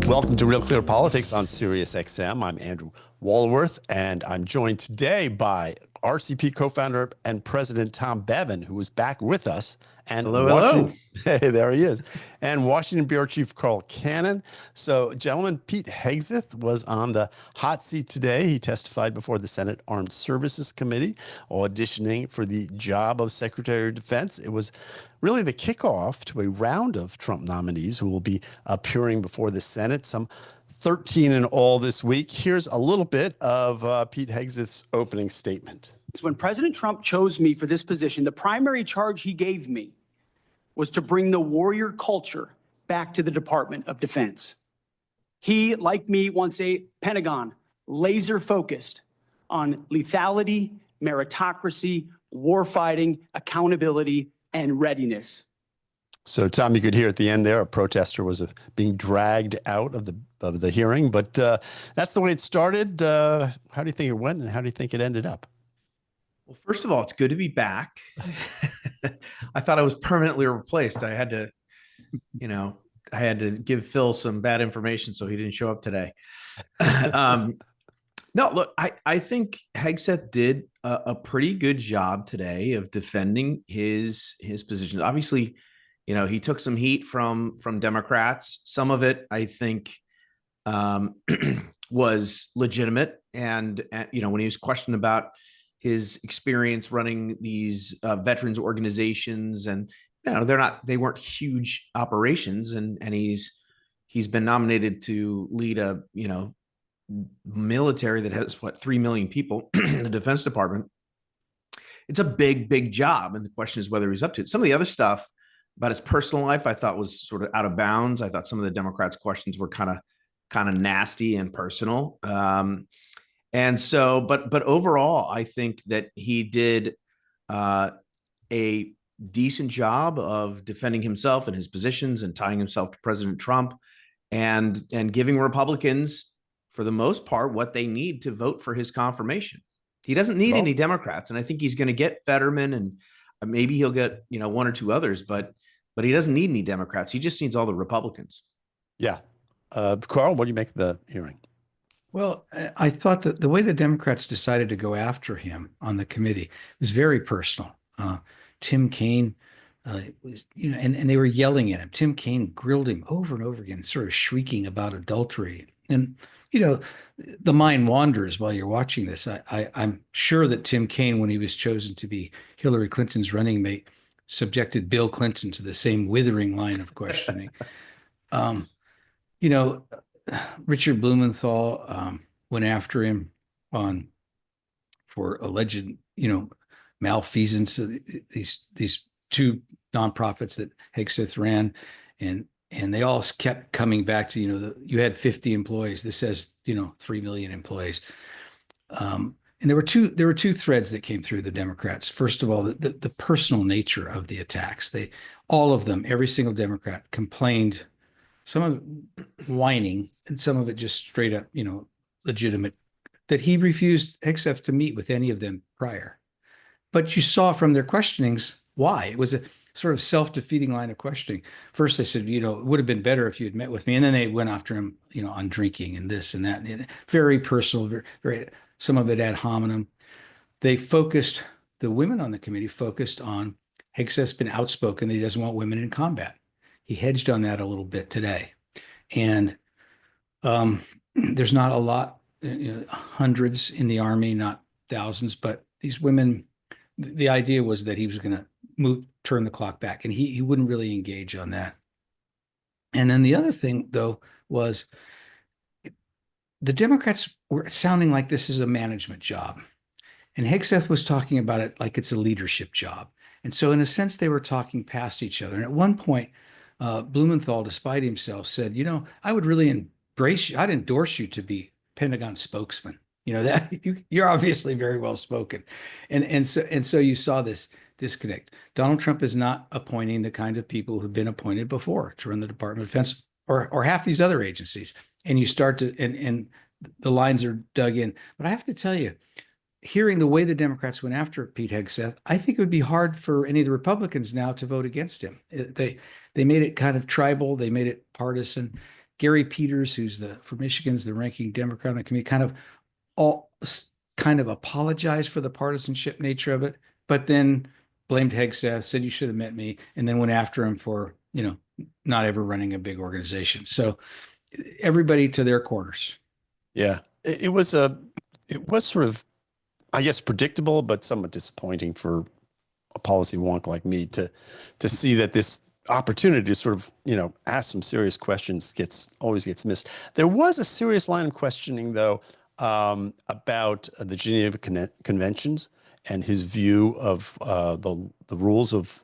Welcome to Real Clear Politics on Sirius XM. I'm Andrew Walworth, and I'm joined today by RCP co-founder and president Tom Bevan, who is back with us. And hello. Hey, there he is. And Washington Bureau Chief Carl Cannon. So, gentlemen, Pete Hegseth was on the hot seat today. He testified before the Senate Armed Services Committee, auditioning for the job of Secretary of Defense. It was really the kickoff to a round of Trump nominees who will be appearing before the Senate, some 13 in all this week. Here's a little bit of Pete Hegseth's opening statement. When President Trump chose me for this position, the primary charge he gave me was to bring the warrior culture back to the Department of Defense. He, like me, wants a Pentagon laser focused on lethality, meritocracy, warfighting, accountability, and readiness. So, Tom, you could hear at the end there, a protester was being dragged out of the hearing, but that's the way it started. How do you think it went, and how do you think it ended up? Well, first of all, it's good to be back. I thought I was permanently replaced. I had to give Phil some bad information, so he didn't show up today. No, look, I think Hegseth did a pretty good job today of defending his position. Obviously, he took some heat from Democrats. Some of it, I think, was legitimate. And when he was questioned about his experience running these veterans organizations, and they weren't huge operations, and he's been nominated to lead a military that has 3 million people in the Defense Department. It's a big job, and the question is whether he's up to it. Some of the other stuff about his personal life I thought was sort of out of bounds. I thought some of the Democrats' questions were kind of nasty and personal. And so, but overall, I think that he did a decent job of defending himself and his positions and tying himself to President Trump, and giving Republicans, for the most part, what they need to vote for his confirmation. He doesn't need any Democrats, and I think he's going to get Fetterman, and maybe he'll get one or two others, but he doesn't need any Democrats. He just needs all the Republicans. Yeah. Carl, what do you make of the hearing? Well, I thought that the way the Democrats decided to go after him on the committee was very personal. Tim Kaine was, and they were yelling at him. Tim Kaine grilled him over and over again, sort of shrieking about adultery. And, the mind wanders while you're watching this. I'm sure that Tim Kaine, when he was chosen to be Hillary Clinton's running mate, subjected Bill Clinton to the same withering line of questioning. Richard Blumenthal went after him for alleged, malfeasance. These two nonprofits that Hegseth ran, and they all kept coming back to, you had 50 employees. This says, 3 million employees. And there were two threads that came through the Democrats. First of all, the personal nature of the attacks. All of them, every single Democrat complained, some of it whining, and some of it just straight up, legitimate, that he refused Hegseth to meet with any of them prior. But you saw from their questionings why. It was a sort of self-defeating line of questioning. First, they said, it would have been better if you had met with me. And then they went after him, on drinking and this and that. Very personal, very, some of it ad hominem. The women on the committee focused on Hegseth's been outspoken that he doesn't want women in combat. He hedged on that a little bit today. And there's not a lot, hundreds in the Army, not thousands, but these women, the idea was that he was going to turn the clock back, and he wouldn't really engage on that. And then the other thing, though, was the Democrats were sounding like this is a management job. And Hegseth was talking about it like it's a leadership job. And so in a sense, they were talking past each other. And at one point, Blumenthal, despite himself, said, I would really embrace you. I'd endorse you to be Pentagon spokesman. That you're obviously very well spoken. And so you saw this disconnect. Donald Trump is not appointing the kind of people who've been appointed before to run the Department of Defense or half these other agencies. And you start to, and the lines are dug in. But I have to tell you, hearing the way the Democrats went after Pete Hegseth, I think it would be hard for any of the Republicans now to vote against him. They made it kind of tribal. They made it partisan. Gary Peters, who's for Michigan's the ranking Democrat on the committee, kind of apologized for the partisanship nature of it, but then blamed Hegseth, said you should have met me, and then went after him for, not ever running a big organization. So everybody to their corners. Yeah, it was sort of, I guess, predictable, but somewhat disappointing for a policy wonk like me to see that this opportunity to sort of, ask some serious questions always gets missed. There was a serious line of questioning, though, about the Geneva Conventions and his view of the rules of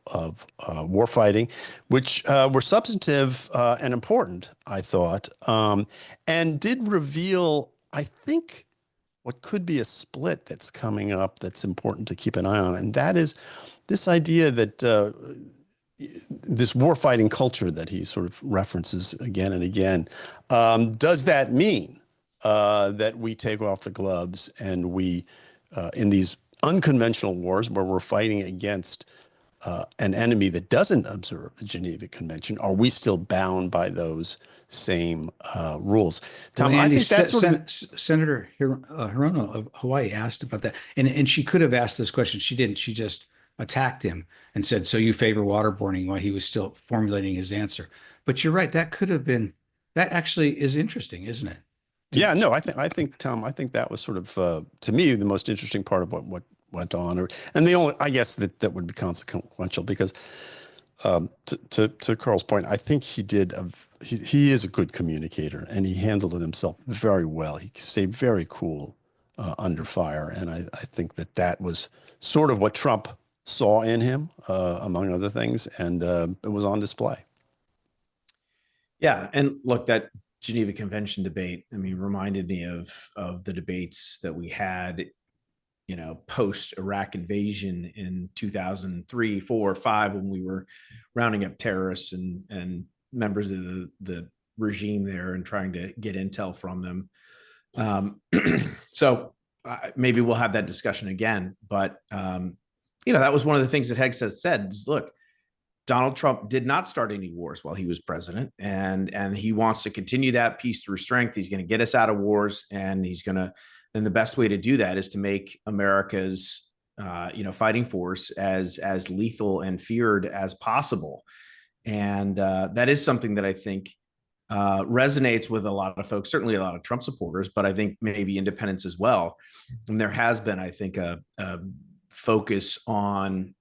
war fighting, which were substantive and important, I thought, and did reveal, I think, what could be a split that's coming up that's important to keep an eye on. And that is this idea that this war fighting culture that he sort of references again and again, does that mean that we take off the gloves and we, in these unconventional wars where we're fighting against an enemy that doesn't observe the Geneva Convention, are we still bound by those same rules? Tom, well, Andy, I think that's sort of Senator Hirono of Hawaii asked about that, and she could have asked this question. She didn't. She just attacked him and said, "So you favor waterboarding?" while he was still formulating his answer. But you're right. That could have been. That actually is interesting, isn't it? Yeah, no, I think Tom, I think that was sort of to me the most interesting part of what went on, and the only, I guess, that would be consequential, because to Carl's point, I think he is a good communicator, and he handled it himself very well. He stayed very cool under fire, and I think that was sort of what Trump saw in him, among other things, and it was on display. Yeah, and look, that Geneva Convention debate, I mean, reminded me of the debates that we had, post Iraq invasion in 2003, 4, 5, when we were rounding up terrorists and members of the regime there and trying to get intel from them. So maybe we'll have that discussion again. But, that was one of the things that Hegseth said is, look, Donald Trump did not start any wars while he was president, and he wants to continue that peace through strength. He's going to get us out of wars, and then the best way to do that is to make America's, fighting force as lethal and feared as possible. And that is something that I think resonates with a lot of folks, certainly a lot of Trump supporters, but I think maybe independents as well. And there has been, I think, a focus on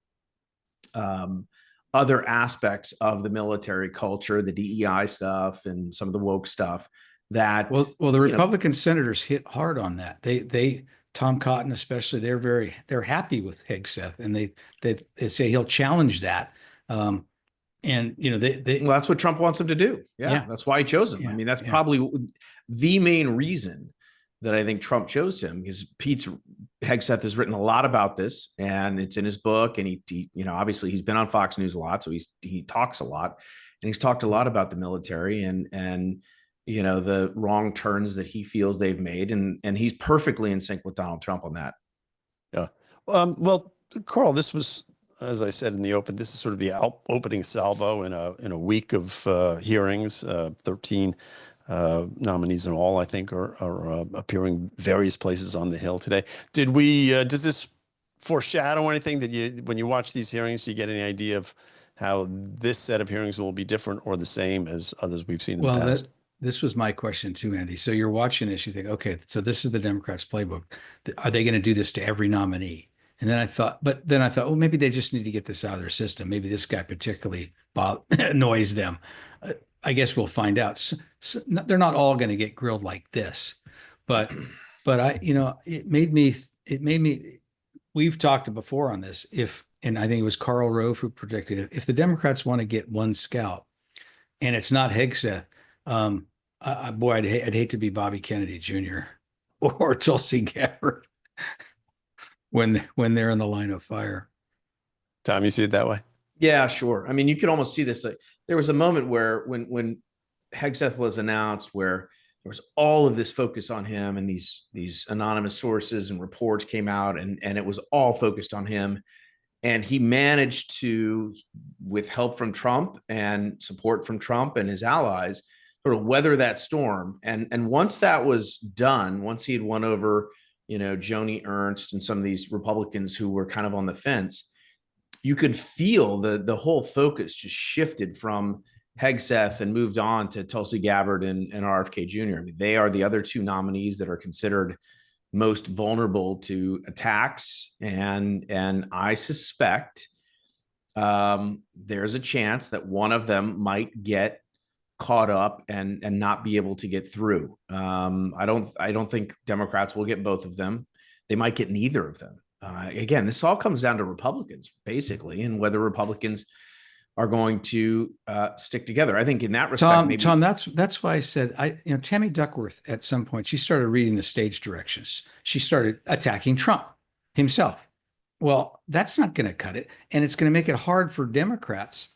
other aspects of the military culture, the DEI stuff, and some of the woke stuff. That well, the Republican senators hit hard on that. They Tom Cotton especially, they're happy with Hegseth, and they say he'll challenge that. And well, that's what Trump wants him to do. Yeah. That's why he chose him. Yeah. I mean, that's probably the main reason that I think Trump chose him, because Hegseth has written a lot about this, and it's in his book. And he obviously he's been on Fox News a lot, so he talks a lot, and he's talked a lot about the military and the wrong turns that he feels they've made, and he's perfectly in sync with Donald Trump on that. Yeah. Well, Carl, this was, as I said in the open, this is sort of the opening salvo in a week of hearings. 13 nominees in all, I think, are appearing various places on the Hill today. Does this foreshadow anything that when you watch these hearings, do you get any idea of how this set of hearings will be different or the same as others we've seen in the past? This was my question too, Andy. So you're watching this, you think, okay, so this is the Democrats' playbook. Are they going to do this to every nominee? And then I thought, well, maybe they just need to get this out of their system. Maybe this guy particularly annoys them. I guess we'll find out. So they're not all going to get grilled like this, but it made me. We've talked before on this. And I think it was Karl Rove who predicted it. If the Democrats want to get one scout, and it's not Hegseth, I'd hate to be Bobby Kennedy Jr. or Tulsi Gabbard when they're in the line of fire. Tom, you see it that way? Yeah, sure. I mean, you could almost see this. There was a moment where when Hegseth was announced, where there was all of this focus on him, and these anonymous sources and reports came out, and it was all focused on him. And he managed to, with help from Trump and support from Trump and his allies, sort of weather that storm. And once that was done, once he had won over, Joni Ernst and some of these Republicans who were kind of on the fence, you could feel the whole focus just shifted from Hegseth and moved on to Tulsi Gabbard and RFK Jr. I mean, they are the other two nominees that are considered most vulnerable to attacks. And I suspect there's a chance that one of them might get caught up and not be able to get through. I don't think Democrats will get both of them. They might get neither of them. Again, this all comes down to Republicans, basically, and whether Republicans are going to stick together. I think in that respect, Tom, that's why I said Tammy Duckworth at some point, she started reading the stage directions. She started attacking Trump himself. Well, that's not going to cut it, and it's going to make it hard for Democrats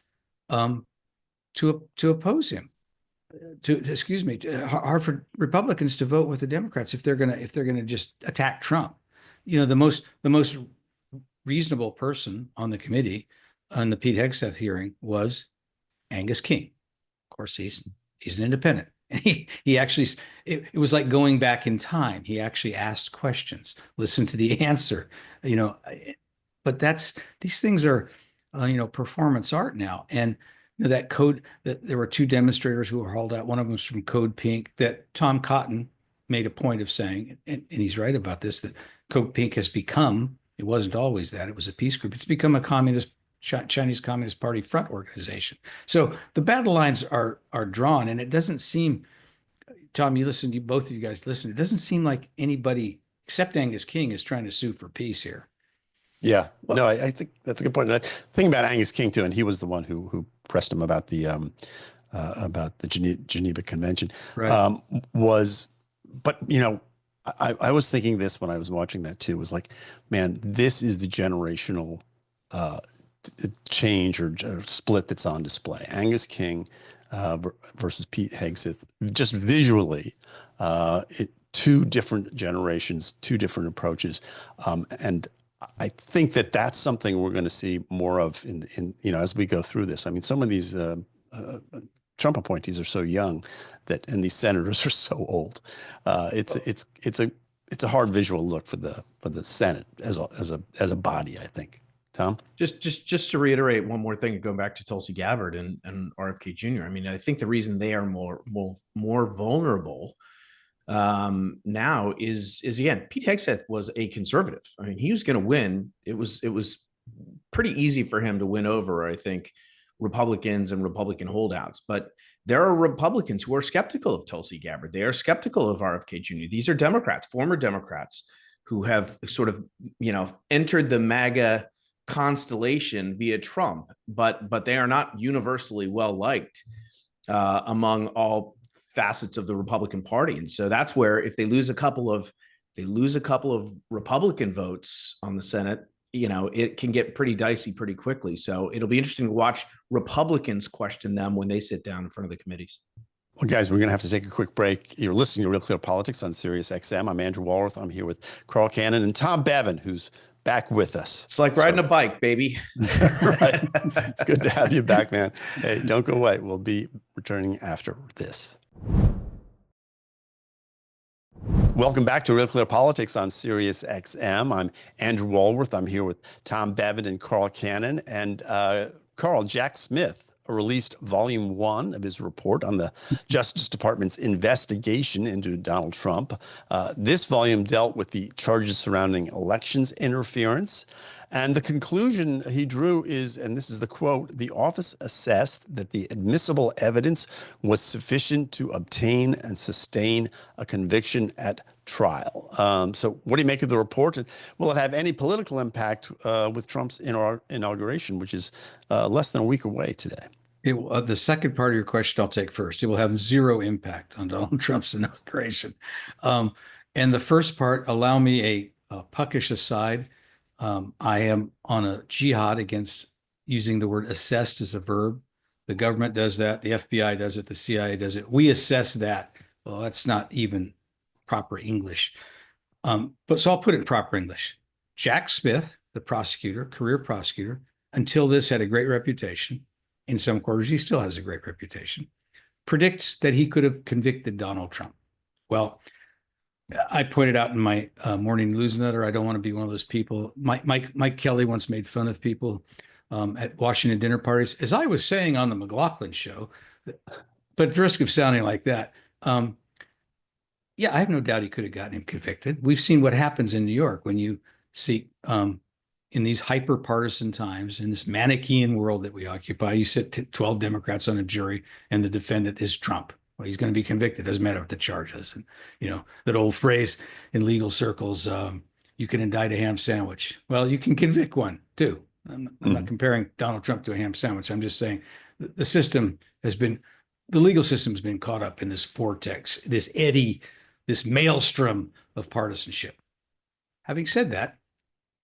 to oppose him. Hard for Republicans to vote with the Democrats if they're gonna just attack Trump. The most reasonable person on the committee on the Pete Hegseth hearing was Angus King. Of course, he's an independent. He actually, it was like going back in time. He actually asked questions, listened to the answer, but these things are, performance art now. And that code, that there were two demonstrators who were hauled out. One of them was from Code Pink, that Tom Cotton made a point of saying, and he's right about this, that Code Pink has become, it wasn't always that, it was a peace group. It's become a Chinese Communist Party front organization. So the battle lines are drawn, and it doesn't seem, Tom, both of you guys listen, it doesn't seem like anybody except Angus King is trying to sue for peace here. Yeah, no, I think that's a good point. And the thing about Angus King too, and he was the one who pressed him about the Geneva Convention, right. But I was thinking this when I was watching that too, was like, man, this is the generational change or split that's on display. Angus King versus Pete Hegseth, just visually, two different generations, two different approaches, and I think that's something we're going to see more of in as we go through this. I mean, some of these Trump appointees are so young and these senators are so old. It's a hard visual look for the Senate as a body, I think. Tom? Just to reiterate one more thing, going back to Tulsi Gabbard and RFK Jr. I mean, I think the reason they are more vulnerable now is again, Pete Hegseth was a conservative. I mean, he was going to win. It was pretty easy for him to win over, I think, Republicans and Republican holdouts. But there are Republicans who are skeptical of Tulsi Gabbard. They are skeptical of RFK Jr. These are Democrats, former Democrats, who have sort of entered the MAGA constellation via Trump, but they are not universally well liked among all facets of the Republican Party. And so that's where, if they lose a couple of Republican votes on the Senate, it can get pretty dicey pretty quickly. So it'll be interesting to watch Republicans question them when they sit down in front of the committees. Well, guys, we're going to have to take a quick break. You're listening to Real Clear Politics on Sirius XM. I'm Andrew Walworth. I'm here with Carl Cannon and Tom Bevan, who's back with us. It's like riding a bike, baby. Right. It's good to have you back, man. Hey, don't go away. We'll be returning after this. Welcome back to Real Clear Politics on Sirius XM. I'm Andrew Walworth. I'm here with Tom Bevan and Carl Cannon. And Carl, Jack Smith released volume 1 of his report on the Justice Department's investigation into Donald Trump. This volume dealt with the charges surrounding elections interference. And the conclusion he drew is, and this is the quote, the office assessed that the admissible evidence was sufficient to obtain and sustain a conviction at trial. So what do you make of the report? And will it have any political impact with Trump's inauguration, which is less than a week away today? The second part of your question I'll take first. It will have zero impact on Donald Trump's inauguration. And the first part, allow me a puckish aside. I am on a jihad against using the word assessed as a verb. The government does that. The FBI does it. The CIA does it. We assess that. Well, that's not even proper English. But so I'll put it in proper English. Jack Smith, the prosecutor, career prosecutor, until this had a great reputation. In some quarters, he still has a great reputation. predicts that he could have convicted Donald Trump. Well, I pointed out in my morning newsletter, I don't want to be one of those people. Mike Kelly once made fun of people at Washington dinner parties, as I was saying on the McLaughlin show, but at the risk of sounding like that, yeah, I have no doubt he could have gotten him convicted. We've seen what happens in New York when you see in these hyper-partisan times, in this Manichaean world that we occupy, you sit 12 Democrats on a jury and the defendant is Trump. Well, he's going to be convicted. Doesn't matter what the charge is. And, you know, that old phrase in legal circles, you can indict a ham sandwich. Well, you can convict one too. I'm not comparing Donald Trump to a ham sandwich. I'm just saying the system has been, the legal system has been caught up in this vortex, this eddy, this maelstrom of partisanship. Having said that,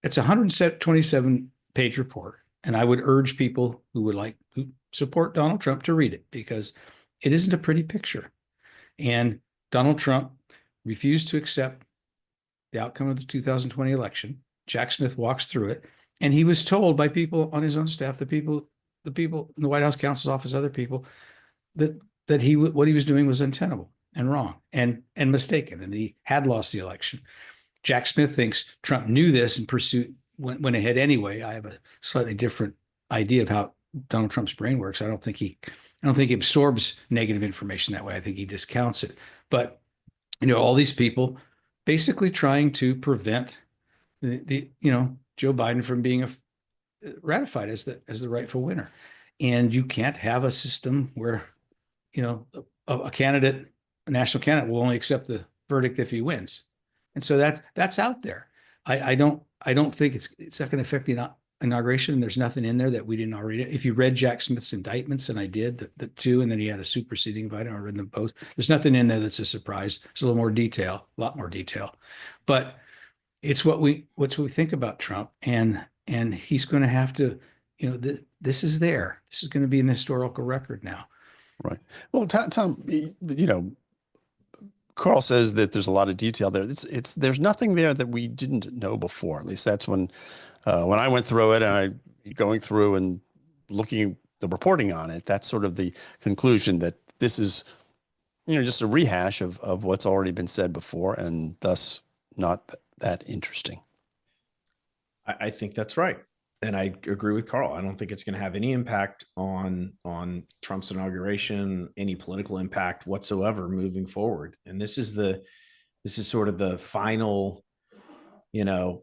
it's a 127-page report, and I would urge people who support Donald Trump to read it, because it isn't a pretty picture. And Donald Trump refused to accept the outcome of the 2020 election. Jack Smith walks through it, and he was told by people on his own staff, the people in the White House counsel's office, other people, that what he was doing was untenable and wrong and mistaken, and he had lost the election. Jack Smith thinks Trump knew this and went ahead anyway. I have a slightly different idea of how Donald Trump's brain works. I don't think he absorbs negative information that way. I think he discounts it. But, you know, all these people basically trying to prevent the Joe Biden from being ratified as the rightful winner. And you can't have a system where, you know, a national candidate will only accept the verdict if he wins. And so that's out there. I don't think it's not going to affect the inauguration. There's nothing in there that we didn't already. If you read Jack Smith's indictments, and I did the two, and then he had a superseding indictment, I read them both. There's nothing in there that's a surprise. It's a lot more detail, but it's what we think about Trump, and he's going to have to, you know, this is there. This is going to be an historical record now. Right. Well, Thom, you know, Carl says that there's a lot of detail there. There's nothing there that we didn't know before. At least that's when I went through it, and going through and looking at the reporting on it, that's sort of the conclusion that this is, you know, just a rehash of what's already been said before, and thus not that interesting. I think that's right. And I agree with Carl. I don't think it's going to have any impact on Trump's inauguration, any political impact whatsoever moving forward. And this is sort of the final, you know,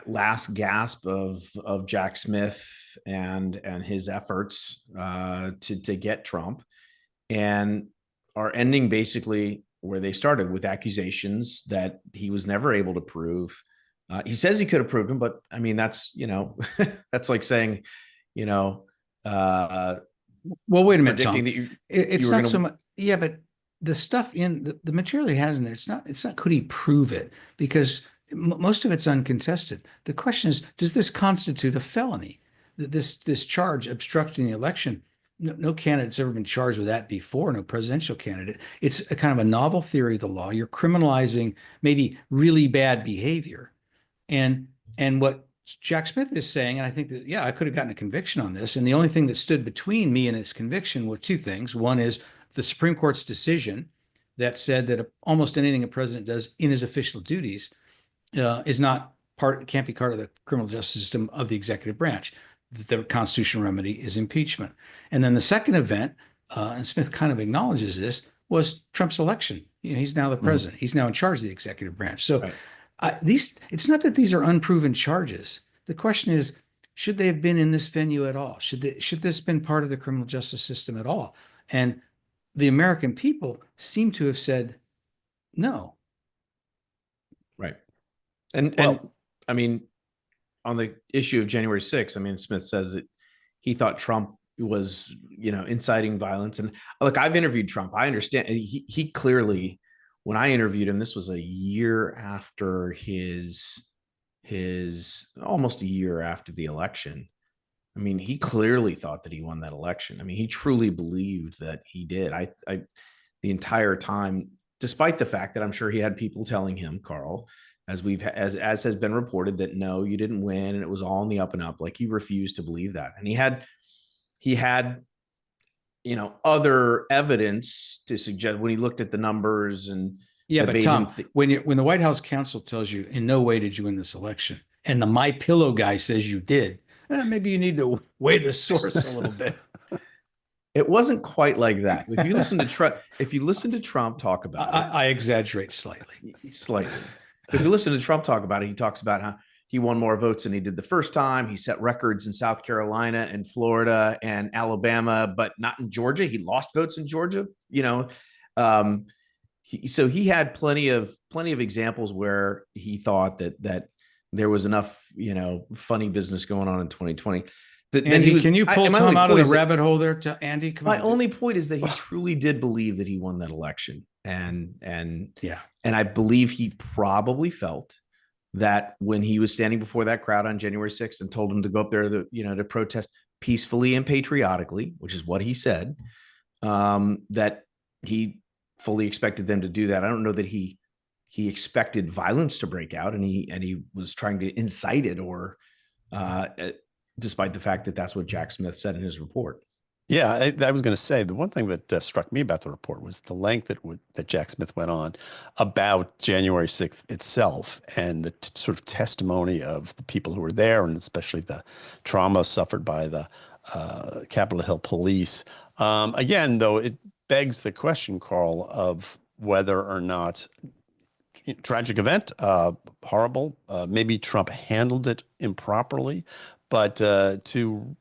last gasp of Jack Smith and his efforts to get Trump, and are ending basically where they started, with accusations that he was never able to prove. He says he could have proved him, but I mean, that's, you know, that's like saying, you know, well, wait a minute, Tom. It's not so much. Yeah, but the stuff in the material he has in there, it's not could he prove it, because most of it's uncontested. The question is, does this constitute a felony? This charge, obstructing the election, no candidate's ever been charged with that before, no presidential candidate. It's a kind of a novel theory of the law. You're criminalizing maybe really bad behavior. And what Jack Smith is saying, and I think that, yeah, I could have gotten a conviction on this. And the only thing that stood between me and this conviction were two things. One is the Supreme Court's decision that said that almost anything a president does in his official duties can't be part of the criminal justice system of the executive branch. The constitutional remedy is impeachment. And then the second event, and Smith kind of acknowledges this, was Trump's election. You know, he's now the president. He's now in charge of the executive branch. So right. It's not that these are unproven charges. The question is, should they have been in this venue at all? Should this have been part of the criminal justice system at all? And the American people seem to have said no. Right. And I mean, on the issue of January 6th, I mean, Smith says that he thought Trump was, you know, inciting violence. And look, I've interviewed Trump. I understand he clearly, when I interviewed him, this was a year after his almost a year after the election. I mean, he clearly thought that he won that election. I mean, he truly believed that he did. The entire time, despite the fact that I'm sure he had people telling him, Carl, as has been reported, that no, you didn't win, and it was all in the up and up. Like, he refused to believe that. And he had other evidence to suggest when he looked at the numbers and Yeah, that but made Tom, him when the White House counsel tells you in no way did you win this election, and the My Pillow guy says you did, maybe you need to weigh the source a little bit. it wasn't quite like that. If you listen to Trump talk about it, I exaggerate slightly. If you listen to Trump talk about it, he talks about how he won more votes than he did the first time. He set records in South Carolina and Florida and Alabama, but not in Georgia. He lost votes in Georgia. So he had plenty of examples where he thought that there was enough funny business going on in 2020. Andy, can you pull Tom out of the rabbit hole there? To Andy, come on. My only point is that he truly did believe that he won that election, and I believe he probably felt that when he was standing before that crowd on January 6th and told him to go up there to protest peacefully and patriotically, which is what he said, that he fully expected them to do that. I don't know that he expected violence to break out, and he was trying to incite it, or despite the fact that that's what Jack Smith said in his report. Yeah, I was going to say the one thing that struck me about the report was the length that Jack Smith went on about January 6th itself, and the sort of testimony of the people who were there, and especially the trauma suffered by the Capitol Hill police. Again, though, it begs the question, Carl, of whether or not tragic event, horrible, maybe Trump handled it improperly, but to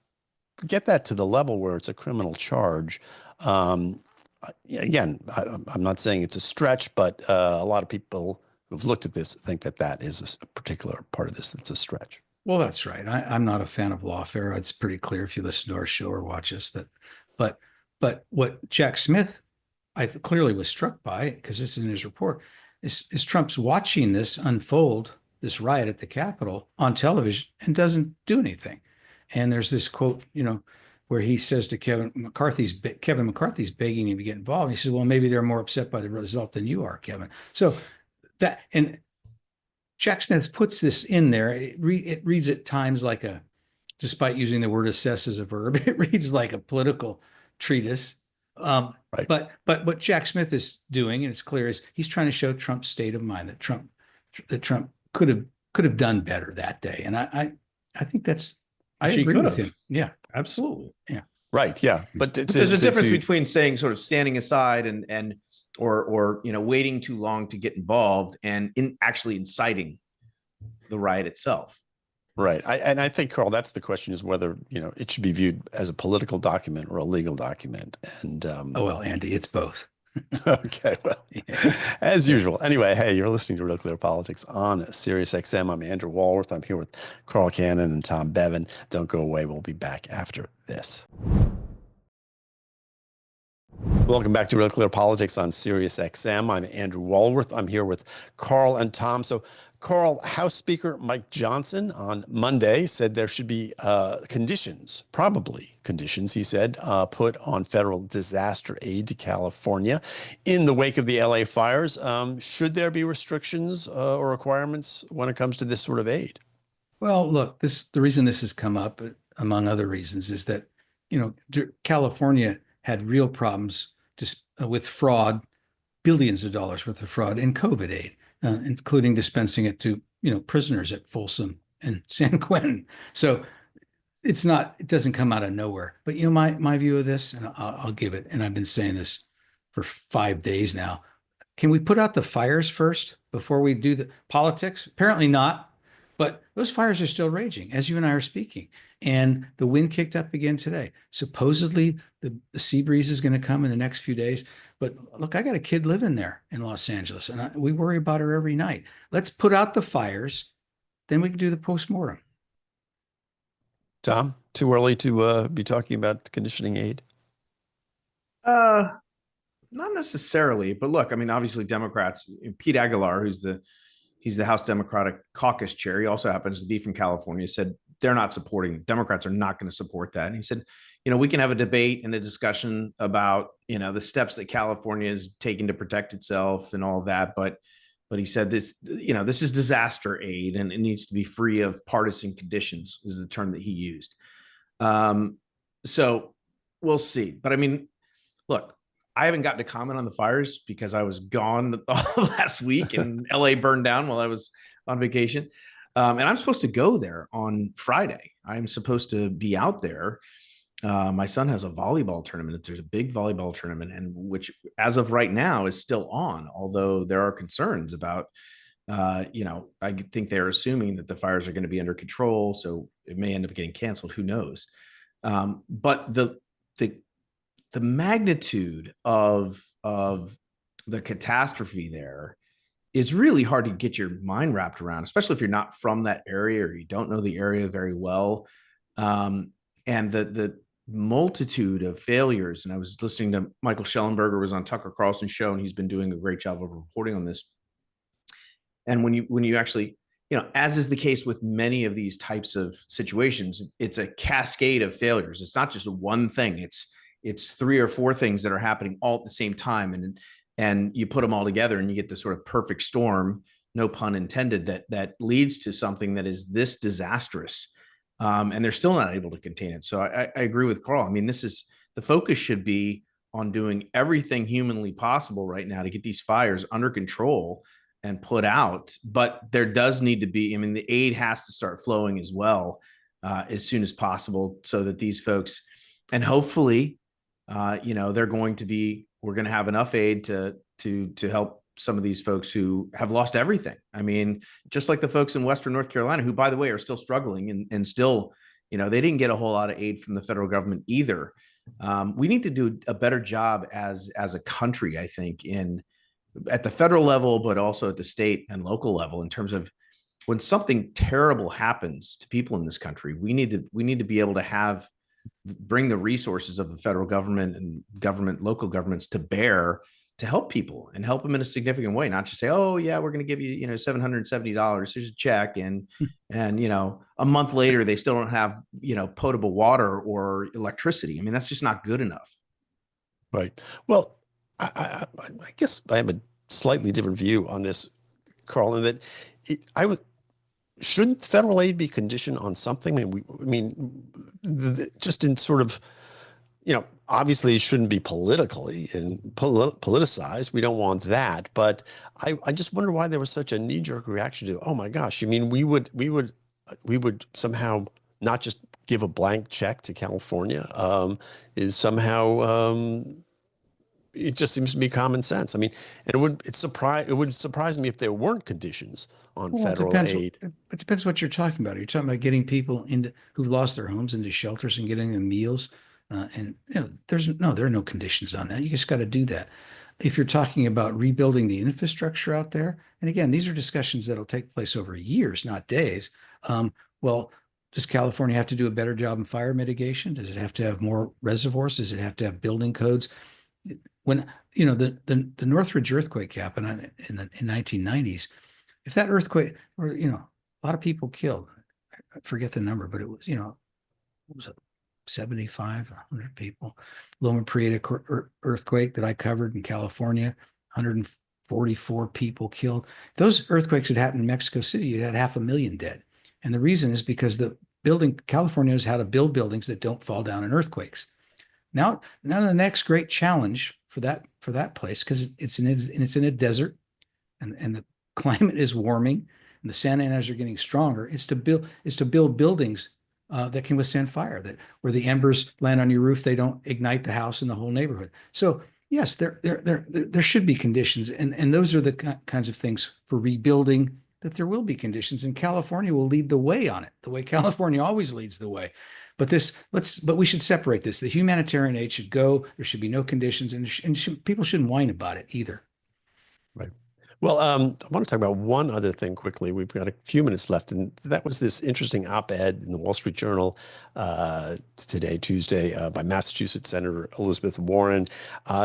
get that to the level where it's a criminal charge. Again, I'm not saying it's a stretch, but a lot of people who've looked at this think that is a particular part of this that's a stretch. Well, that's right. I'm not a fan of lawfare. It's pretty clear if you listen to our show or watch us that. But what Jack Smith, I clearly was struck by, because this is in his report, is Trump's watching this unfold, this riot at the Capitol on television, and doesn't do anything. And there's this quote, where he says to Kevin McCarthy's begging him to get involved. He says, well, maybe they're more upset by the result than you are, Kevin. So and Jack Smith puts this in there. It reads at times like despite using the word assess as a verb, it reads like a political treatise. Right. But what Jack Smith is doing, and it's clear, is he's trying to show Trump's state of mind, that Trump could have done better that day. And I think I agree with him. Yeah, absolutely. Yeah. Right. Yeah. But there's a difference between saying sort of standing aside or waiting too long to get involved and actually inciting the riot itself. Right. I think, Carl, that's the question, is whether, it should be viewed as a political document or a legal document. And well, Andy, it's both. Okay, well, as usual. Anyway, hey, you're listening to Real Clear Politics on Sirius XM. I'm Andrew Walworth. I'm here with Carl Cannon and Tom Bevan. Don't go away. We'll be back after this. Welcome back to Real Clear Politics on Sirius XM. I'm Andrew Walworth. I'm here with Carl and Tom. So, Carl, House Speaker Mike Johnson on Monday said there should be probably conditions, he said, put on federal disaster aid to California in the wake of the LA fires. Should there be restrictions or requirements when it comes to this sort of aid? Well, look, the reason this has come up, among other reasons, is that, California had real problems just with fraud, billions of dollars worth of fraud in COVID aid. Including dispensing it to, prisoners at Folsom and San Quentin. So it doesn't come out of nowhere. But, my view of this, and I'll give it, and I've been saying this for 5 days now. Can we put out the fires first before we do the politics? Apparently not. But those fires are still raging as you and I are speaking. And the wind kicked up again today. Supposedly the sea breeze is going to come in the next few days. But look, I got a kid living there in Los Angeles, and we worry about her every night. Let's put out the fires. Then we can do the postmortem. Tom, too early to be talking about conditioning aid? Not necessarily. But look, I mean, obviously Democrats, Pete Aguilar, he's the House Democratic Caucus chair. He also happens to be from California, said they're not supporting, Democrats are not going to support that. And he said, we can have a debate and a discussion about, the steps that California is taking to protect itself and all of that. But he said this, this is disaster aid and it needs to be free of partisan conditions, is the term that he used. So we'll see. But I mean, look, I haven't gotten to comment on the fires because I was gone last week and LA burned down while I was on vacation. And I'm supposed to go there on Friday. I'm supposed to be out there. My son has a volleyball tournament. There's a big volleyball tournament, and which, as of right now, is still on. Although there are concerns about, I think they're assuming that the fires are going to be under control, so it may end up getting canceled. Who knows? But the magnitude of the catastrophe there is really hard to get your mind wrapped around, especially if you're not from that area or you don't know the area very well. And the multitude of failures. And I was listening to Michael Schellenberger was on Tucker Carlson's show, and he's been doing a great job of reporting on this. And when you actually, as is the case with many of these types of situations, it's a cascade of failures. It's not just one thing. It's 3 or 4 things that are happening all at the same time. And you put them all together and you get the sort of perfect storm, no pun intended, that leads to something that is this disastrous. And they're still not able to contain it. So I agree with Carl. I mean, the focus should be on doing everything humanly possible right now to get these fires under control and put out. But there does need to be, the aid has to start flowing as well, as soon as possible, so that these folks, and hopefully, we're going to have enough aid to help some of these folks who have lost everything. Just like the folks in Western North Carolina, who, by the way, are still struggling and still, they didn't get a whole lot of aid from the federal government either. We need to do a better job as a country, I think, at the federal level, but also at the state and local level, in terms of when something terrible happens to people in this country, we need to be able to bring the resources of the federal government and local governments to bear to help people and help them in a significant way, not just say, oh yeah, we're going to give you, $770, here's a check. And a month later, they still don't have, potable water or electricity. That's just not good enough. Right. Well, I guess I have a slightly different view on this, Carl, in that shouldn't federal aid be conditioned on something? Just in sort of, obviously it shouldn't be politically and politicized. We don't want that. But I just wonder why there was such a knee-jerk reaction to, oh my gosh, we would somehow not just give a blank check to California, is somehow, it just seems to be common sense. And it would surprise me if there weren't conditions on federal aid. It depends what you're talking about. Are you talking about getting people who've lost their homes into shelters and getting them meals? There are no conditions on that. You just got to do that. If you're talking about rebuilding the infrastructure out there, and again, these are discussions that'll take place over years, not days. Well, does California have to do a better job in fire mitigation? Does it have to have more reservoirs? Does it have to have building codes? When the Northridge earthquake happened in the 1990s, if that earthquake, or a lot of people killed, I forget the number, but it was what was it, 75, 100 people. Loma Prieta earthquake that I covered in California, 144 people killed. Those earthquakes had happened in Mexico City, you had 500,000 dead, and the reason is because California knows how to build buildings that don't fall down in earthquakes. Now the next great challenge for that place, because it's in a desert, and the climate is warming, and the Santa Anas are getting stronger, is to build buildings that can withstand fire, that where the embers land on your roof, they don't ignite the house and the whole neighborhood. So yes, there should be conditions, and those are the kinds of things for rebuilding that there will be conditions, and California will lead the way on it, the way California always leads the way. But we should separate this. The humanitarian aid should go. There should be no conditions, and people shouldn't whine about it either. Right. Well, I want to talk about one other thing quickly. We've got a few minutes left, and that was this interesting op-ed in the Wall Street Journal today, Tuesday, by Massachusetts Senator Elizabeth Warren,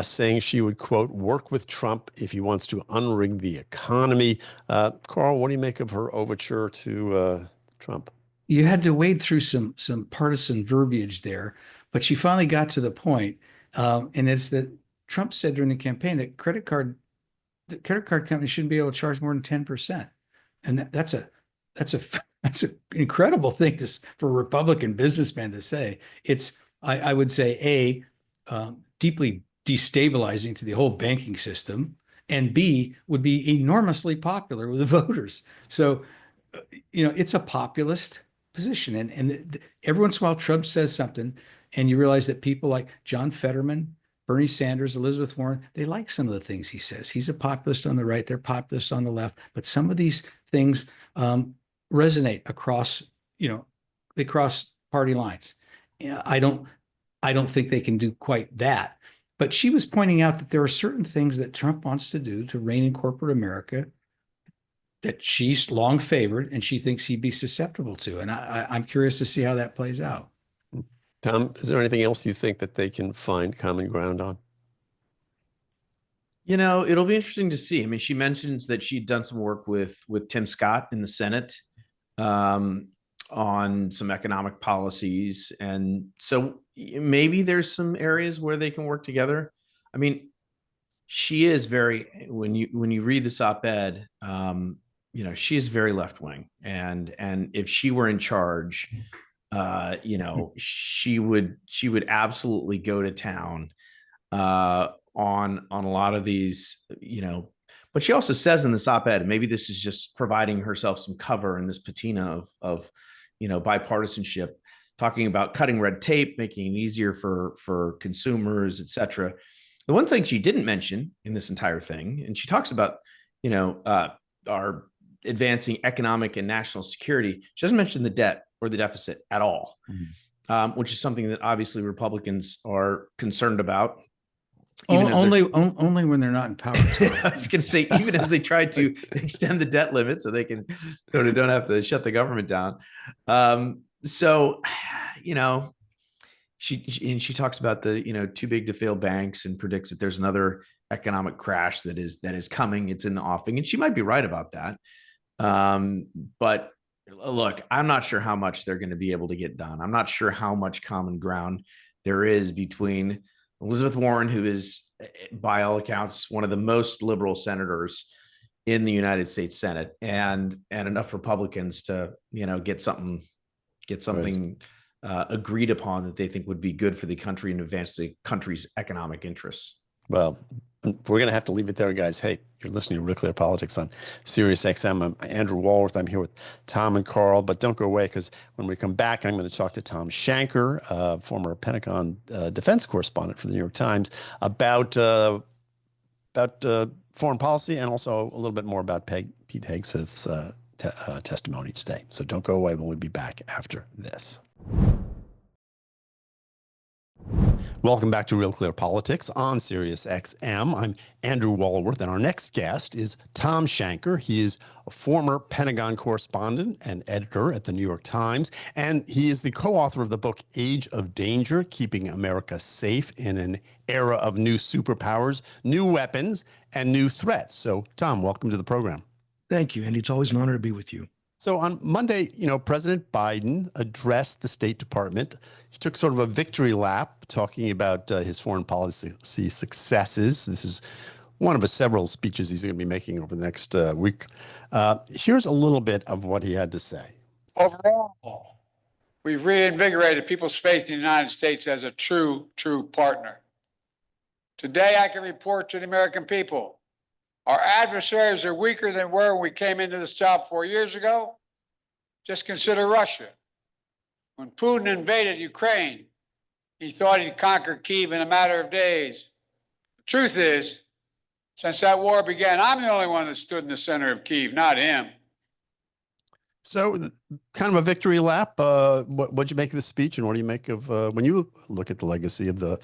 saying she would, quote, work with Trump if he wants to unrig the economy. Carl, what do you make of her overture to Trump? You had to wade through some partisan verbiage there, but she finally got to the point, and it's that Trump said during the campaign that credit card companies shouldn't be able to charge more than 10%, and that's an incredible thing for a Republican businessman to say. It's I would say deeply destabilizing to the whole banking system, and B, would be enormously popular with the voters. So, it's a populist position. And every once in a while, Trump says something, and you realize that people like John Fetterman, Bernie Sanders, Elizabeth Warren, they like some of the things he says. He's a populist on the right, they're populist on the left, but some of these things resonate across, they cross party lines. I don't think they can do quite that. But she was pointing out that there are certain things that Trump wants to do to rein in corporate America that she's long favored and she thinks he'd be susceptible to. And I'm curious to see how that plays out. Thom, is there anything else you think that they can find common ground on? It'll be interesting to see. I mean, she mentions that she'd done some work with Tim Scott in the Senate on some economic policies. And so maybe there's some areas where they can work together. I mean, she is when you read this op-ed, she is very left-wing. And if she were in charge, she would absolutely go to town on a lot of these, but she also says in this op-ed, maybe this is just providing herself some cover in this patina of bipartisanship, talking about cutting red tape, making it easier for consumers, et cetera. The one thing she didn't mention in this entire thing, and she talks about, our advancing economic and national security. She doesn't mention the debt or the deficit at all, which is something that obviously Republicans are concerned about. Only when they're not in power. I was going to say, even as they try to extend the debt limit so they can sort of don't have to shut the government down. She talks about the, too big to fail banks and predicts that there's another economic crash that is coming. It's in the offing, and she might be right about that. But look, I'm not sure how much they're going to be able to get done. I'm not sure how much common ground there is between Elizabeth Warren, who is, by all accounts, one of the most liberal senators in the United States Senate, and enough Republicans to, get something right, agreed upon that they think would be good for the country and advance the country's economic interests. Well, we're going to have to leave it there, guys. Hey, you're listening to Real Clear Politics on Sirius XM. I'm Andrew Walworth. I'm here with Thom and Carl, but don't go away, because when we come back, I'm going to talk to Thom Shanker, former Pentagon defense correspondent for the New York Times, about foreign policy, and also a little bit more about Pete Hegseth's testimony today. So don't go away. We'll be back after this. Welcome back to Real Clear Politics on Sirius XM. I'm Andrew Walworth, and our next guest is Thom Shanker. He is a former Pentagon correspondent and editor at the New York Times, and he is the co-author of the book Age of Danger: Keeping America Safe in an Era of New Superpowers, New Weapons, and New Threats. So, Thom, welcome to the program. Thank you, Andy. It's always an honor to be with you. So on Monday, President Biden addressed the State Department. He took sort of a victory lap, talking about his foreign policy successes. This is one of several speeches he's going to be making over the next week. Here's a little bit of what he had to say. Overall, we've reinvigorated people's faith in the United States as a true partner. Today, I can report to the American people, our adversaries are weaker than where we came into this job 4 years ago. Just consider Russia. When Putin invaded Ukraine, he thought he'd conquer Kyiv in a matter of days. The truth is, since that war began, I'm the only one that stood in the center of Kyiv, not him. So kind of a victory lap. What'd you make of the speech, and what do you make of when you look at the legacy of the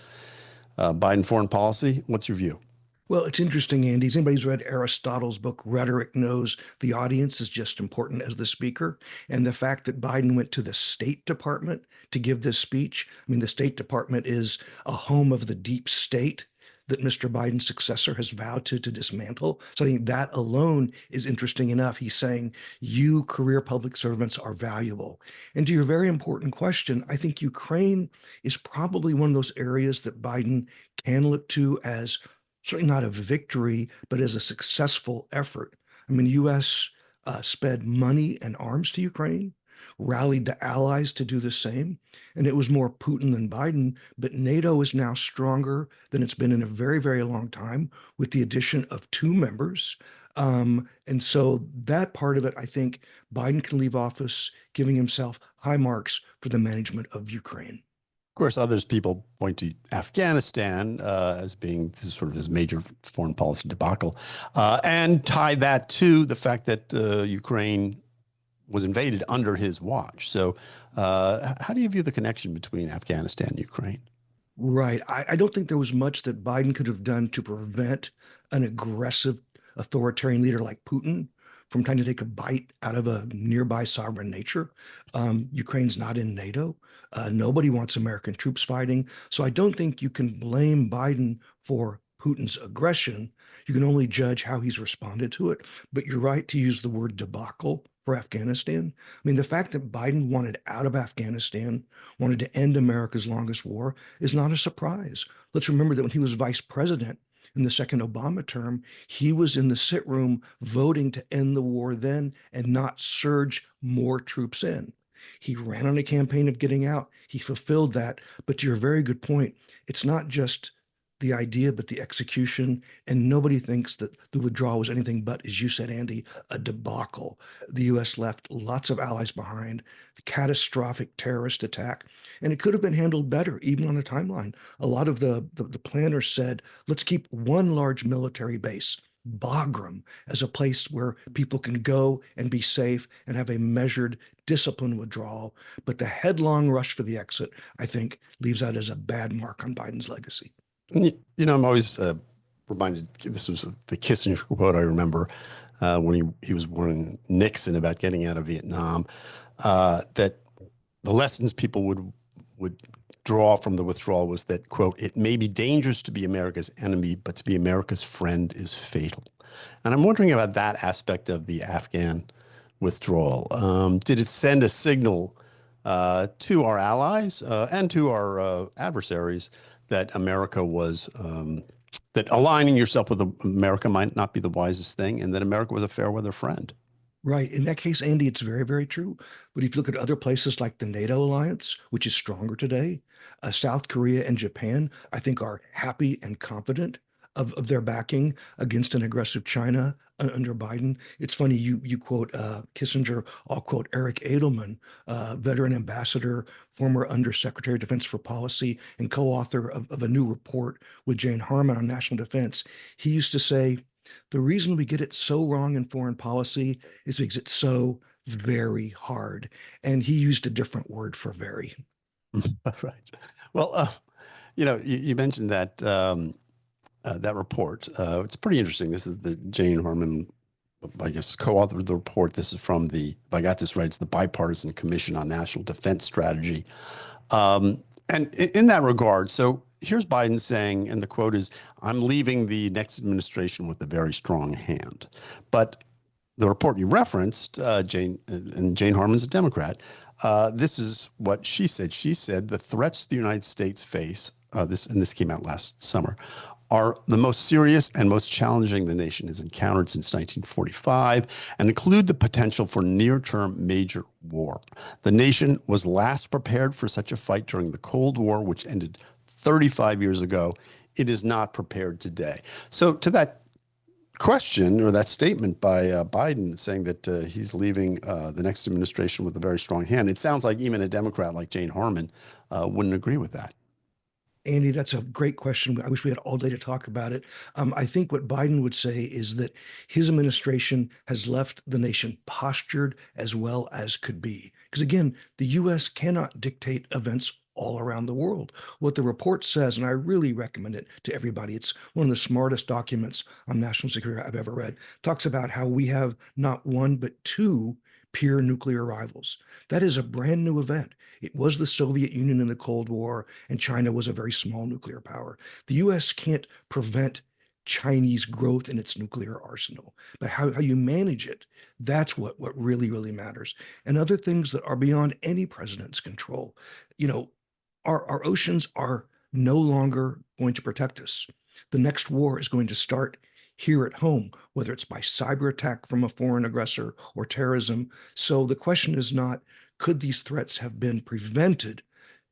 Biden foreign policy? What's your view? Well, it's interesting, Andy. Anybody who's read Aristotle's book, Rhetoric, knows the audience is just important as the speaker. And the fact that Biden went to the State Department to give this speech, I mean, the State Department is a home of the deep state that Mr. Biden's successor has vowed to dismantle. So I think that alone is interesting enough. He's saying, you career public servants are valuable. And to your very important question, I think Ukraine is probably one of those areas that Biden can look to as certainly not a victory, but as a successful effort. I mean, the U.S. sped money and arms to Ukraine. rallied the allies to do the same. And it was more Putin than Biden, but NATO is now stronger than it's been in a very, very long time with the addition of 2 members. And so that part of it, I think Biden can leave office giving himself high marks for the management of Ukraine. Of course, others people point to Afghanistan as being sort of his major foreign policy debacle, and tie that to the fact that Ukraine was invaded under his watch. So how do you view the connection between Afghanistan and Ukraine? Right. I don't think there was much that Biden could have done to prevent an aggressive authoritarian leader like Putin from trying to take a bite out of a nearby sovereign nature. Ukraine's not in NATO. Nobody wants American troops fighting. So I don't think you can blame Biden for Putin's aggression. You can only judge how he's responded to it. But you're right to use the word debacle for Afghanistan. I mean, the fact that Biden wanted out of Afghanistan, wanted to end America's longest war, is not a surprise. Let's remember that when he was vice president in the second Obama term, he was in the sit room voting to end the war then and not surge more troops in. He ran on a campaign of getting out. He fulfilled that. But to your very good point, it's not just the idea, but the execution. And nobody thinks that the withdrawal was anything but, as you said, Andy, a debacle. The U.S. left lots of allies behind, the catastrophic terrorist attack, and it could have been handled better, even on a timeline. A lot of the planners said, let's keep one large military base, Bagram, as a place where people can go and be safe and have a measured, disciplined withdrawal. But the headlong rush for the exit, I think, leaves out as a bad mark on Biden's legacy. You know, I'm always reminded, this was the Kissinger quote I remember when he was warning Nixon about getting out of Vietnam, that the lessons people would draw from the withdrawal was that, quote, it may be dangerous to be America's enemy, but to be America's friend is fatal. And I'm wondering about that aspect of the Afghan withdrawal. Did it send a signal to our allies and to our adversaries that America was, that aligning yourself with America might not be the wisest thing, and that America was a fair weather friend? Right. In that case, Andy, it's very, very true. But if you look at other places like the NATO alliance, which is stronger today, South Korea and Japan, I think, are happy and confident of their backing against an aggressive China under Biden. It's funny, you quote Kissinger, I'll quote Eric Edelman, veteran ambassador, former undersecretary of defense for policy, and co-author of a new report with Jane Harman on national defense. He used to say, the reason we get it so wrong in foreign policy is because it's so very hard. And he used a different word for very. Right. Well, you know, you mentioned that that report. It's pretty interesting. This is the Jane Harman, I guess, co-authored the report. This is from the, if I got this right, it's the Bipartisan Commission on National Defense Strategy. And in that regard, so here's Biden saying, and the quote is, I'm leaving the next administration with a very strong hand. But the report you referenced, Jane Harman's a Democrat. This is what she said. She said the threats the United States face, this came out last summer, are the most serious and most challenging the nation has encountered since 1945 and include the potential for near-term major war. The nation was last prepared for such a fight during the Cold War, which ended 35 years ago. It is not prepared today. So to that question, or that statement by Biden saying that he's leaving the next administration with a very strong hand, it sounds like even a Democrat like Jane Harman wouldn't agree with that. Andy, that's a great question. I wish we had all day to talk about it. I think what Biden would say is that his administration has left the nation postured as well as could be. Because again, the U.S. cannot dictate events all around the world. What the report says, and I really recommend it to everybody, it's one of the smartest documents on national security I've ever read, talks about how we have not one, but 2 peer nuclear rivals. That is a brand new event. It was the Soviet Union in the Cold War, and China was a very small nuclear power. The U.S. can't prevent Chinese growth in its nuclear arsenal, but how you manage it, that's what really, really matters. And other things that are beyond any president's control. You know, our oceans are no longer going to protect us. The next war is going to start here at home, whether it's by cyber attack from a foreign aggressor or terrorism. So the question is not, could these threats have been prevented?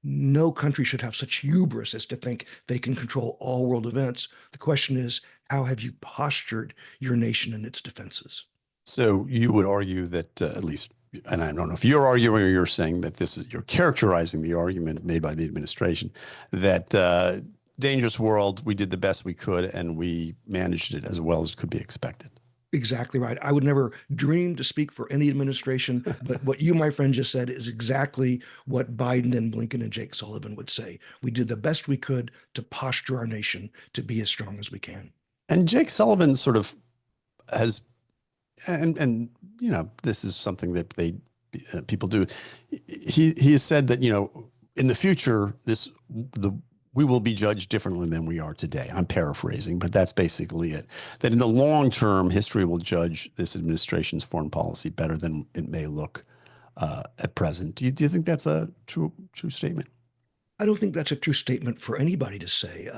No country should have such hubris as to think they can control all world events. The question is, how have you postured your nation and its defenses? So you would argue that at least, and I don't know if you're arguing or you're saying that you're characterizing the argument made by the administration that dangerous world, we did the best we could and we managed it as well as could be expected. Exactly right. I would never dream to speak for any administration, but what you, my friend, just said is exactly what Biden and Blinken and Jake Sullivan would say. We did the best we could to posture our nation to be as strong as we can. And Jake Sullivan sort of has, and you know, this is something that people do. He has said that, you know, in the future, we will be judged differently than we are today. I'm paraphrasing, but that's basically it. That in the long term, history will judge this administration's foreign policy better than it may look at present. Do you think that's a true statement? I don't think that's a true statement for anybody to say,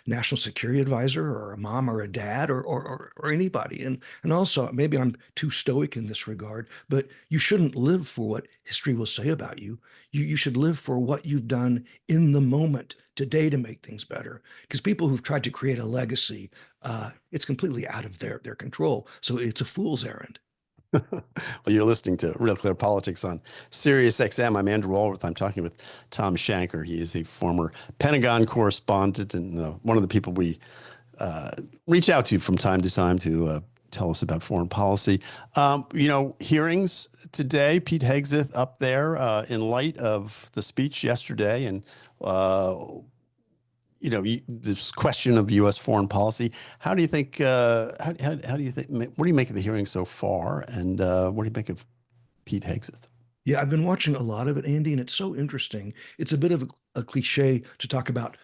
national security advisor or a mom or a dad or anybody. And also, maybe I'm too stoic in this regard, but you shouldn't live for what history will say about you. You should live for what you've done in the moment today to make things better. Because people who've tried to create a legacy, it's completely out of their control. So it's a fool's errand. Well, you're listening to Real Clear Politics on Sirius XM. I'm Andrew Walworth. I'm talking with Thom Shanker. He is a former Pentagon correspondent and one of the people we reach out to from time to time to tell us about foreign policy. You know, hearings today, Pete Hegseth up there in light of the speech yesterday and you know, this question of U.S. foreign policy. How do you think? How do you think? What do you make of the hearing so far? And what do you make of Pete Hegseth? Yeah, I've been watching a lot of it, Andy, and it's so interesting. It's a bit of a cliche to talk about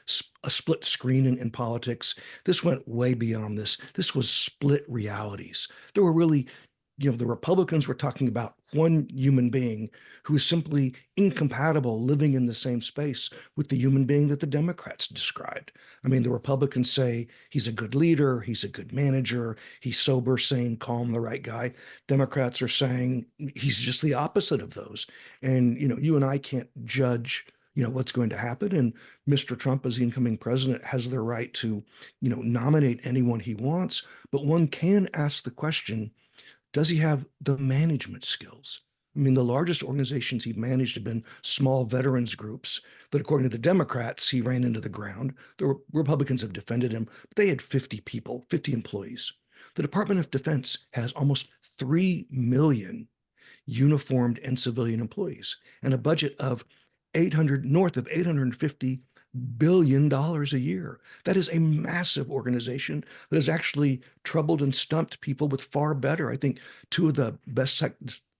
a split screen in politics. This went way beyond this. This was split realities. There were really, you know, the Republicans were talking about one human being who is simply incompatible living in the same space with the human being that the Democrats described. I mean, the Republicans say he's a good leader, he's a good manager, he's sober, sane, calm, the right guy. Democrats are saying he's just the opposite of those. And, you know, you and I can't judge, you know, what's going to happen. And Mr. Trump, as the incoming president, has the right to, you know, nominate anyone he wants. But one can ask the question, does he have the management skills? I mean, the largest organizations he managed have been small veterans groups that, according to the Democrats, he ran into the ground. The Republicans have defended him, but they had 50 people, 50 employees. The Department of Defense has almost 3 million uniformed and civilian employees and a budget of north of $850 billion a year. That is a massive organization that has actually troubled and stumped people with far better. I think two of the best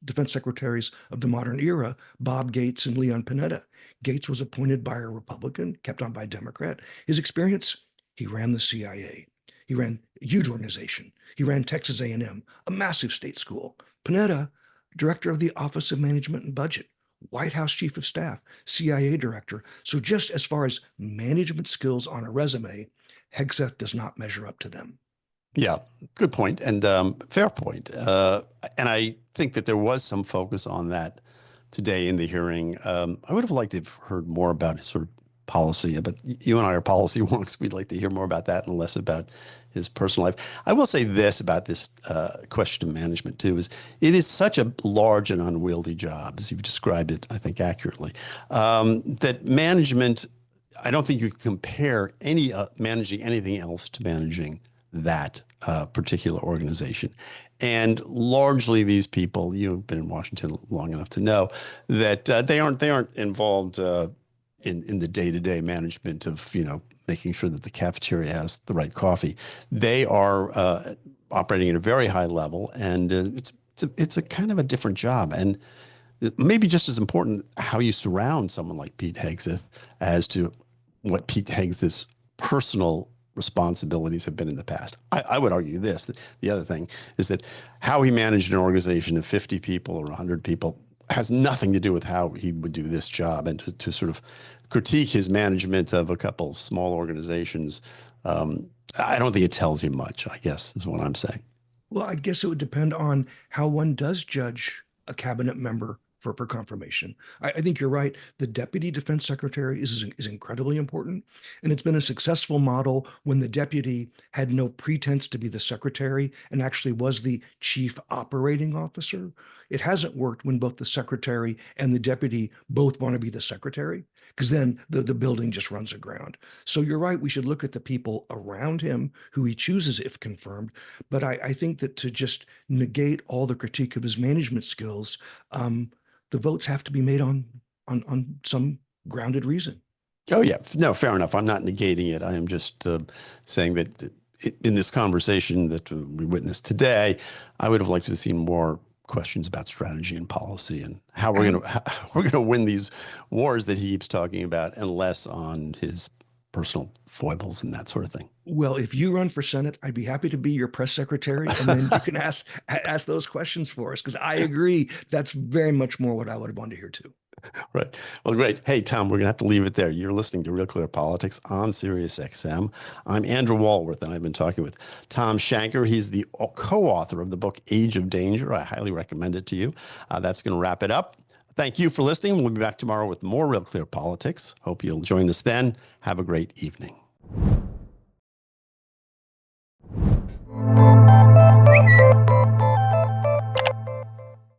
defense secretaries of the modern era, Bob Gates and Leon Panetta. Gates was appointed by a Republican, kept on by a Democrat. His experience, he ran the CIA. He ran a huge organization. He ran Texas A&M, a massive state school. Panetta, director of the Office of Management and Budget, White House Chief of Staff, CIA Director. So just as far as management skills on a resume, Hegseth does not measure up to them. Yeah, good point and fair point. And I think that there was some focus on that today in the hearing. I would have liked to have heard more about sort of policy, but you and I are policy wonks. We'd like to hear more about that and less about his personal life. I will say this about this question of management too, is it is such a large and unwieldy job, as you've described it, I think accurately, that management, I don't think you can compare managing anything else to managing that particular organization. And largely these people, you've been in Washington long enough to know that they aren't involved in the day-to-day management of, you know, making sure that the cafeteria has the right coffee. They are operating at a very high level, and it's a kind of a different job. And maybe just as important how you surround someone like Pete Hegseth as to what Pete Hegseth's personal responsibilities have been in the past. I would argue this. The other thing is that how he managed an organization of 50 people or 100 people has nothing to do with how he would do this job. And to sort of critique his management of a couple small organizations, I don't think it tells you much, I guess, is what I'm saying. Well, I guess it would depend on how one does judge a cabinet member for confirmation. I think you're right. The deputy defense secretary is incredibly important. And it's been a successful model when the deputy had no pretense to be the secretary and actually was the chief operating officer. It hasn't worked when both the secretary and the deputy both want to be the secretary, because then the building just runs aground. So you're right. We should look at the people around him who he chooses if confirmed. But I think that to just negate all the critique of his management skills, the votes have to be made on some grounded reason. Oh, yeah. No, fair enough. I'm not negating it. I am just saying that in this conversation that we witnessed today, I would have liked to see more questions about strategy and policy and how we're going to win these wars that he keeps talking about, and less on his personal foibles and that sort of thing. Well, if you run for Senate, I'd be happy to be your press secretary, and then you can ask those questions for us, because I agree that's very much more what I would have wanted to hear too. Right. Well, great. Hey, Tom, we're going to have to leave it there. You're listening to Real Clear Politics on Sirius XM. I'm Andrew Walworth, and I've been talking with Thom Shanker. He's the co-author of the book Age of Danger. I highly recommend it to you. That's going to wrap it up. Thank you for listening. We'll be back tomorrow with more Real Clear Politics. Hope you'll join us then. Have a great evening.